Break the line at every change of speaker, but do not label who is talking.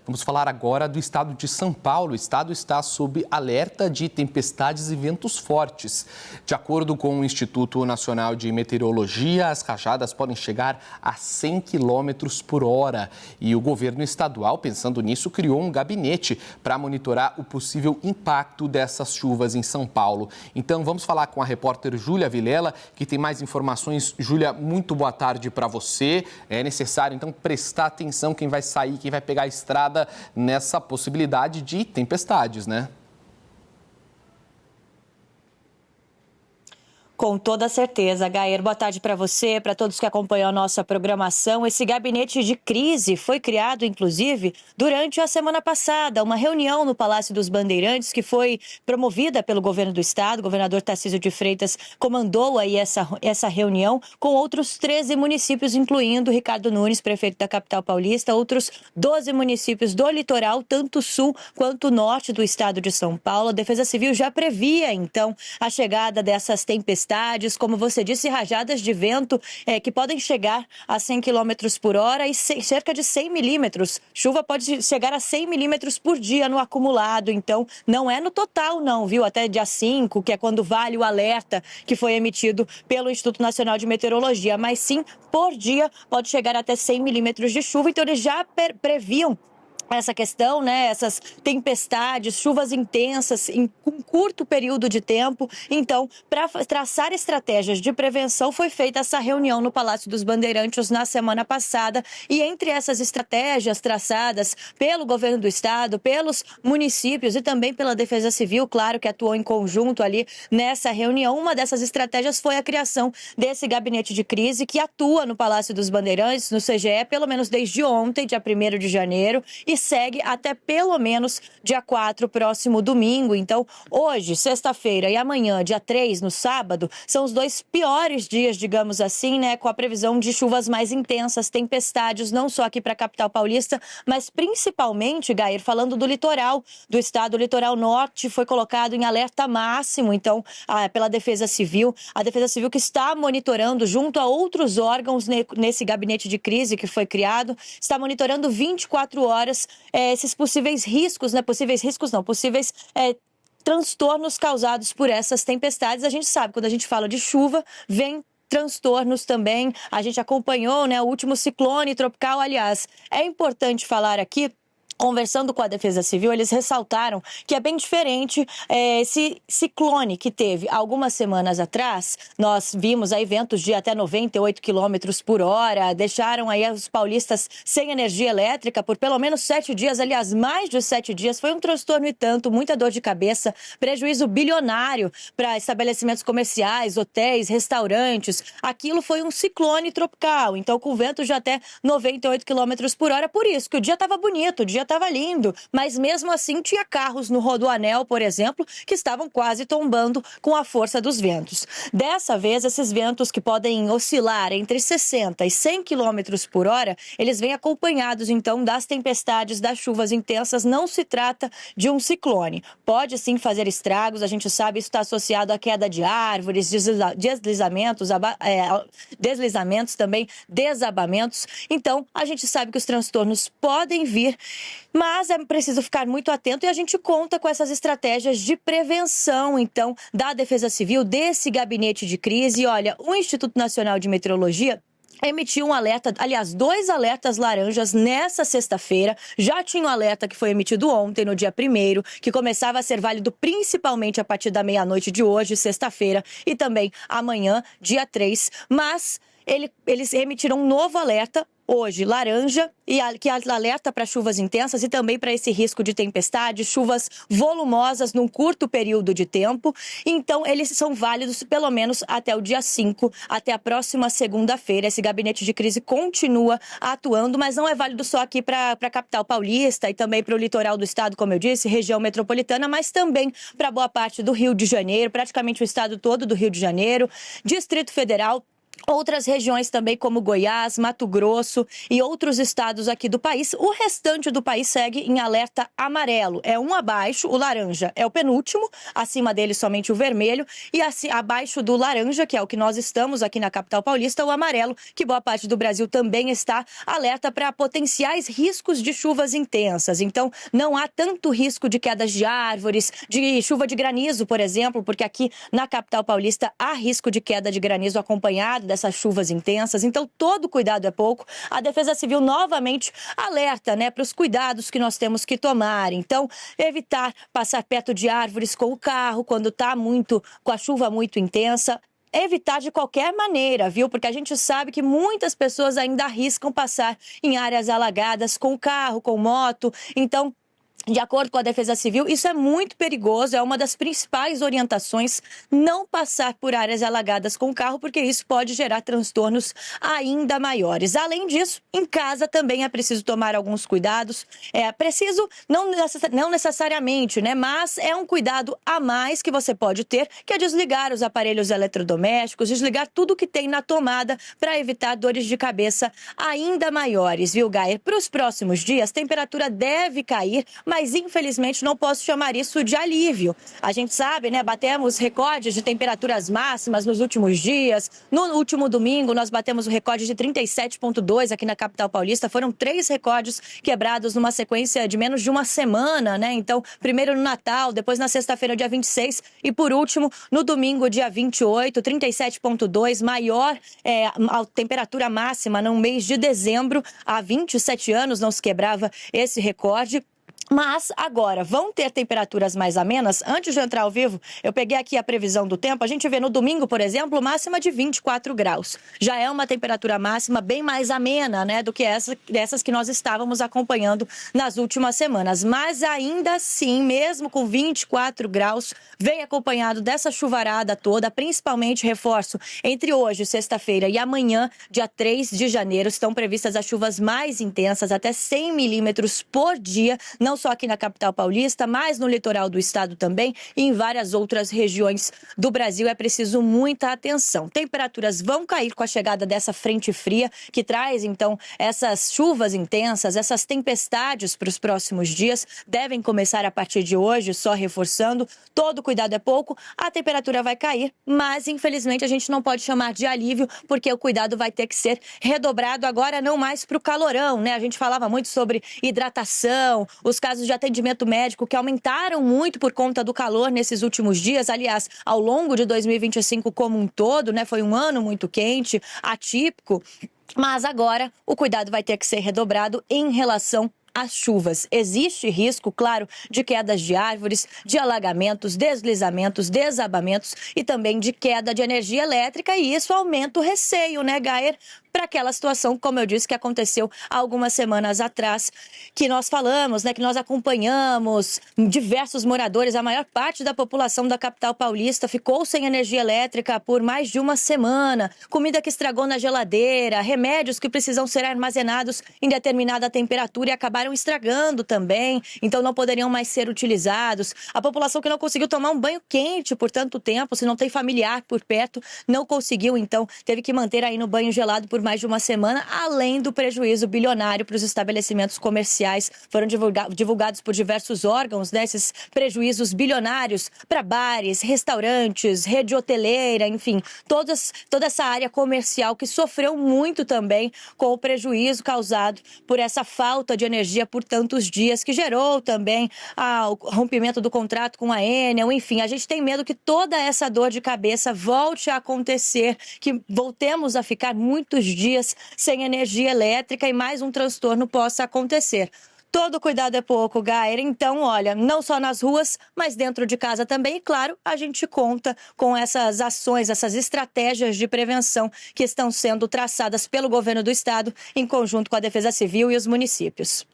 Vamos falar agora do estado de São Paulo. O estado está sob alerta de tempestades e ventos fortes. De acordo com o Instituto Nacional de Meteorologia, as rajadas podem chegar a 100 km por hora. E o governo estadual, pensando nisso, criou um gabinete para monitorar o possível impacto dessas chuvas em São Paulo. Então, vamos falar com a repórter Júlia Vilela, que tem mais informações. Júlia, muito boa tarde para você. É necessário, então, prestar atenção quem vai sair, quem vai pegar a estrada nessa possibilidade de tempestades, né?
Com toda certeza, Gair. Boa tarde para você, para todos que acompanham a nossa programação. Esse gabinete de crise foi criado, inclusive, durante a semana passada, uma reunião no Palácio dos Bandeirantes que foi promovida pelo governo do estado. O governador Tarcísio de Freitas comandou aí essa reunião com outros 13 municípios, incluindo Ricardo Nunes, prefeito da capital paulista, outros 12 municípios do litoral, tanto sul quanto norte do estado de São Paulo. A Defesa Civil já previa, então, a chegada dessas tempestades, como você disse, rajadas de vento que podem chegar a 100 km por hora e cerca de 100 milímetros. Chuva pode chegar a 100 milímetros por dia no acumulado, então não é no total não, viu? Até dia 5, que é quando vale o alerta que foi emitido pelo Instituto Nacional de Meteorologia, mas sim, por dia pode chegar até 100 milímetros de chuva, então eles já previam essa questão, né? Essas tempestades, chuvas intensas em um curto período de tempo. Então, para traçar estratégias de prevenção, foi feita essa reunião no Palácio dos Bandeirantes na semana passada. E entre essas estratégias traçadas pelo governo do estado, pelos municípios e também pela Defesa Civil, claro que atuou em conjunto ali nessa reunião, uma dessas estratégias foi a criação desse gabinete de crise que atua no Palácio dos Bandeirantes, no CGE, pelo menos desde ontem, dia 1º de janeiro, e segue até pelo menos dia 4, próximo domingo. Então, hoje, sexta-feira, e amanhã, dia 3, no sábado, são os dois piores dias, digamos assim, né, com a previsão de chuvas mais intensas, tempestades, não só aqui para a capital paulista, mas principalmente, Gair, falando do litoral do estado, o litoral norte foi colocado em alerta máximo, então, pela Defesa Civil. A Defesa Civil que está monitorando, junto a outros órgãos nesse gabinete de crise que foi criado, está monitorando 24 horas esses possíveis riscos, né? Possíveis transtornos causados por essas tempestades. A gente sabe, quando a gente fala de chuva, vem transtornos também. A gente acompanhou, né, o último ciclone tropical. Aliás, é importante falar aqui, conversando com a Defesa Civil, eles ressaltaram que é bem diferente esse ciclone que teve algumas semanas atrás. Nós vimos aí ventos de até 98 km por hora, deixaram aí os paulistas sem energia elétrica por pelo menos 7 dias, aliás, mais de 7 dias. Foi um transtorno e tanto, muita dor de cabeça, prejuízo bilionário para estabelecimentos comerciais, hotéis, restaurantes. Aquilo foi um ciclone tropical, então com ventos de até 98 km por hora. Por isso que o dia estava bonito, o dia estava lindo, mas mesmo assim tinha carros no Rodoanel, por exemplo, que estavam quase tombando com a força dos ventos. Dessa vez, esses ventos que podem oscilar entre 60 e 100 km por hora, eles vêm acompanhados, então, das tempestades, das chuvas intensas. Não se trata de um ciclone. Pode, sim, fazer estragos, a gente sabe, isso está associado à queda de árvores, deslizamentos também, desabamentos. Então, a gente sabe que os transtornos podem vir, mas é preciso ficar muito atento e a gente conta com essas estratégias de prevenção, então, da Defesa Civil, desse gabinete de crise. E olha, o Instituto Nacional de Meteorologia emitiu um alerta, aliás, 2 alertas laranjas nessa sexta-feira. Já tinha um alerta que foi emitido ontem, no dia 1º, que começava a ser válido principalmente a partir da meia-noite de hoje, sexta-feira, e também amanhã, dia 3. Mas eles emitiram um novo alerta hoje, laranja, que alerta para chuvas intensas e também para esse risco de tempestade, chuvas volumosas num curto período de tempo. Então, eles são válidos pelo menos até o dia 5, até a próxima segunda-feira. Esse gabinete de crise continua atuando, mas não é válido só aqui para a capital paulista e também para o litoral do estado, como eu disse, região metropolitana, mas também para boa parte do Rio de Janeiro, praticamente o estado todo do Rio de Janeiro, Distrito Federal, outras regiões também, como Goiás, Mato Grosso e outros estados aqui do país. O restante do país segue em alerta amarelo. É um abaixo, o laranja é o penúltimo, acima dele somente o vermelho, e abaixo do laranja, que é o que nós estamos aqui na capital paulista, o amarelo, que boa parte do Brasil também está alerta para potenciais riscos de chuvas intensas. Então, não há tanto risco de quedas de árvores, de chuva de granizo, por exemplo, porque aqui na capital paulista há risco de queda de granizo acompanhado dessas chuvas intensas, então todo cuidado é pouco. A Defesa Civil novamente alerta, para os cuidados que nós temos que tomar. Então, evitar passar perto de árvores com o carro quando está com a chuva muito intensa. Evitar de qualquer maneira, viu? Porque a gente sabe que muitas pessoas ainda arriscam passar em áreas alagadas com o carro, com moto. Então, de acordo com a Defesa Civil, isso é muito perigoso, é uma das principais orientações, não passar por áreas alagadas com o carro, porque isso pode gerar transtornos ainda maiores. Além disso, em casa também é preciso tomar alguns cuidados. É preciso, não necessariamente, mas é um cuidado a mais que você pode ter, que é desligar os aparelhos eletrodomésticos, desligar tudo que tem na tomada para evitar dores de cabeça ainda maiores, viu, Gaia? Para os próximos dias, a temperatura deve cair, mas infelizmente não posso chamar isso de alívio. A gente sabe, batemos recordes de temperaturas máximas nos últimos dias. No último domingo, nós batemos o recorde de 37,2 aqui na capital paulista. Foram 3 recordes quebrados numa sequência de menos de uma semana, Então, primeiro no Natal, depois na sexta-feira, dia 26, e por último, no domingo, dia 28, 37,2, maior a temperatura máxima no mês de dezembro. Há 27 anos não se quebrava esse recorde. Mas agora, vão ter temperaturas mais amenas? Antes de entrar ao vivo, eu peguei aqui a previsão do tempo. A gente vê no domingo, por exemplo, máxima de 24 graus. Já é uma temperatura máxima bem mais amena, do que essas que nós estávamos acompanhando nas últimas semanas. Mas ainda assim, mesmo com 24 graus, vem acompanhado dessa chuvarada toda, principalmente, reforço, entre hoje, sexta-feira, e amanhã, dia 3 de janeiro, estão previstas as chuvas mais intensas, até 100 milímetros por dia, não só aqui na capital paulista, mas no litoral do estado também e em várias outras regiões do Brasil. É preciso muita atenção. Temperaturas vão cair com a chegada dessa frente fria, que traz, então, essas chuvas intensas, essas tempestades para os próximos dias. Devem começar a partir de hoje, só reforçando. Todo cuidado é pouco, a temperatura vai cair, mas, infelizmente, a gente não pode chamar de alívio, porque o cuidado vai ter que ser redobrado agora, não mais para o calorão, A gente falava muito sobre hidratação, os casos de atendimento médico que aumentaram muito por conta do calor nesses últimos dias. Aliás, ao longo de 2025 como um todo, foi um ano muito quente, atípico. Mas agora o cuidado vai ter que ser redobrado em relação às chuvas. Existe risco, claro, de quedas de árvores, de alagamentos, deslizamentos, desabamentos e também de queda de energia elétrica, e isso aumenta o receio, Gaer? Para aquela situação, como eu disse, que aconteceu há algumas semanas atrás, que nós falamos, que nós acompanhamos diversos moradores, a maior parte da população da capital paulista ficou sem energia elétrica por mais de uma semana, comida que estragou na geladeira, remédios que precisam ser armazenados em determinada temperatura e acabaram estragando também, então não poderiam mais ser utilizados. A população que não conseguiu tomar um banho quente por tanto tempo, se não tem familiar por perto, não conseguiu, então teve que manter aí no banho gelado por mais de uma semana, além do prejuízo bilionário para os estabelecimentos comerciais. Foram divulgados por diversos órgãos, esses prejuízos bilionários para bares, restaurantes, rede hoteleira, enfim, toda essa área comercial que sofreu muito também com o prejuízo causado por essa falta de energia por tantos dias, que gerou também o rompimento do contrato com a Enel. Enfim, a gente tem medo que toda essa dor de cabeça volte a acontecer, que voltemos a ficar muitos dias sem energia elétrica e mais um transtorno possa acontecer. Todo cuidado é pouco, Gaer. Então, olha, não só nas ruas, mas dentro de casa também. E, claro, a gente conta com essas ações, essas estratégias de prevenção que estão sendo traçadas pelo governo do estado, em conjunto com a Defesa Civil e os municípios.